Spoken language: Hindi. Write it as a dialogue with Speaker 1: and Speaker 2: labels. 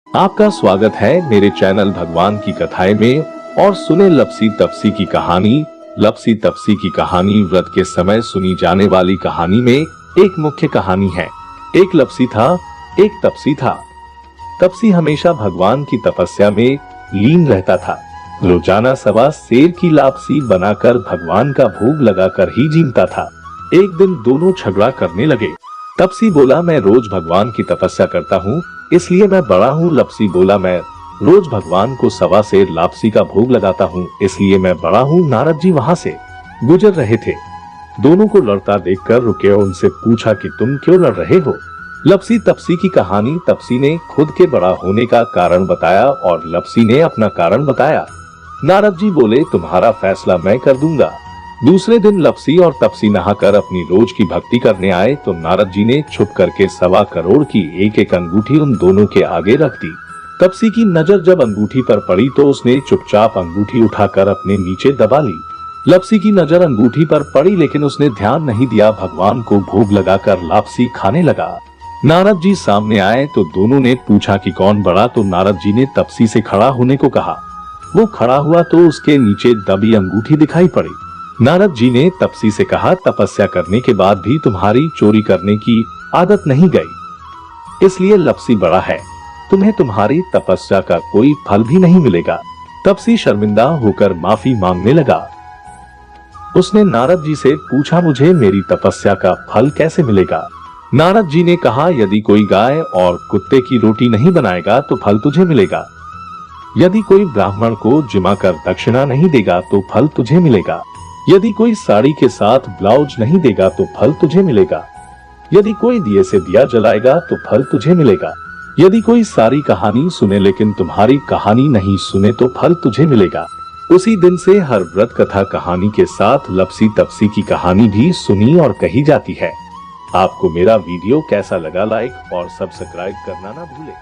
Speaker 1: आपका स्वागत है मेरे चैनल भगवान की कथाएं में। और सुने लपसी तपसी की कहानी। लपसी तपसी की कहानी व्रत के समय सुनी जाने वाली कहानी में एक मुख्य कहानी है। एक लपसी था, एक तपसी था। तपसी हमेशा भगवान की तपस्या में लीन रहता था। रोजाना सवा सेर की लापसी बनाकर भगवान का भोग लगाकर ही जीता था। एक दिन दोनों झगड़ा करने लगे। तपसी बोला, मैं रोज भगवान की तपस्या करता हूँ, इसलिए मैं बड़ा हूँ। लपसी बोला, मैं रोज भगवान को सवा सेर लापसी का भोग लगाता हूँ, इसलिए मैं बड़ा हूँ। नारद जी वहाँ से गुजर रहे थे। दोनों को लड़ता देखकर रुके और उनसे पूछा कि तुम क्यों लड़ रहे हो। लपसी तपसी की कहानी। तपसी ने खुद के बड़ा होने का कारण बताया और लपसी ने अपना कारण बताया। नारद जी बोले, तुम्हारा फैसला मैं कर दूंगा। दूसरे दिन लपसी और तपसी नहाकर अपनी रोज की भक्ति करने आए तो नारद जी ने छुप करके 1.25 करोड़ की एक एक अंगूठी उन दोनों के आगे रख दी। तपसी की नजर जब अंगूठी पर पड़ी तो उसने चुपचाप अंगूठी उठाकर अपने नीचे दबा ली। लपसी की नजर अंगूठी पर पड़ी लेकिन उसने ध्यान नहीं दिया। भगवान को भोग लगाकर लापसी खाने लगा। नारद जी सामने आए तो दोनों ने पूछा कि कौन बड़ा, तो नारद जी ने तपसी से खड़ा होने को कहा। वो खड़ा हुआ तो उसके नीचे दबी अंगूठी दिखाई पड़ी। नारद जी ने तपसी से कहा, तपस्या करने के बाद भी तुम्हारी चोरी करने की आदत नहीं गई, इसलिए लपसी बड़ा है। तुम्हें तुम्हारी तपस्या का कोई फल भी नहीं मिलेगा। तपसी शर्मिंदा होकर माफी मांगने लगा। उसने नारद जी से पूछा, मुझे मेरी तपस्या का फल कैसे मिलेगा। नारद जी ने कहा, यदि कोई गाय और कुत्ते की रोटी नहीं बनाएगा तो फल तुझे मिलेगा। यदि कोई ब्राह्मण को जिमा कर दक्षिणा नहीं देगा तो फल तुझे मिलेगा। यदि कोई साड़ी के साथ ब्लाउज नहीं देगा तो फल तुझे मिलेगा। यदि कोई दिए से दिया जलाएगा तो फल तुझे मिलेगा। यदि कोई सारी कहानी सुने लेकिन तुम्हारी कहानी नहीं सुने तो फल तुझे मिलेगा। उसी दिन से हर व्रत कथा कहानी के साथ लपसी तपसी की कहानी भी सुनी और कही जाती है। आपको मेरा वीडियो कैसा लगा, लाइक और सब्सक्राइब करना ना भूले।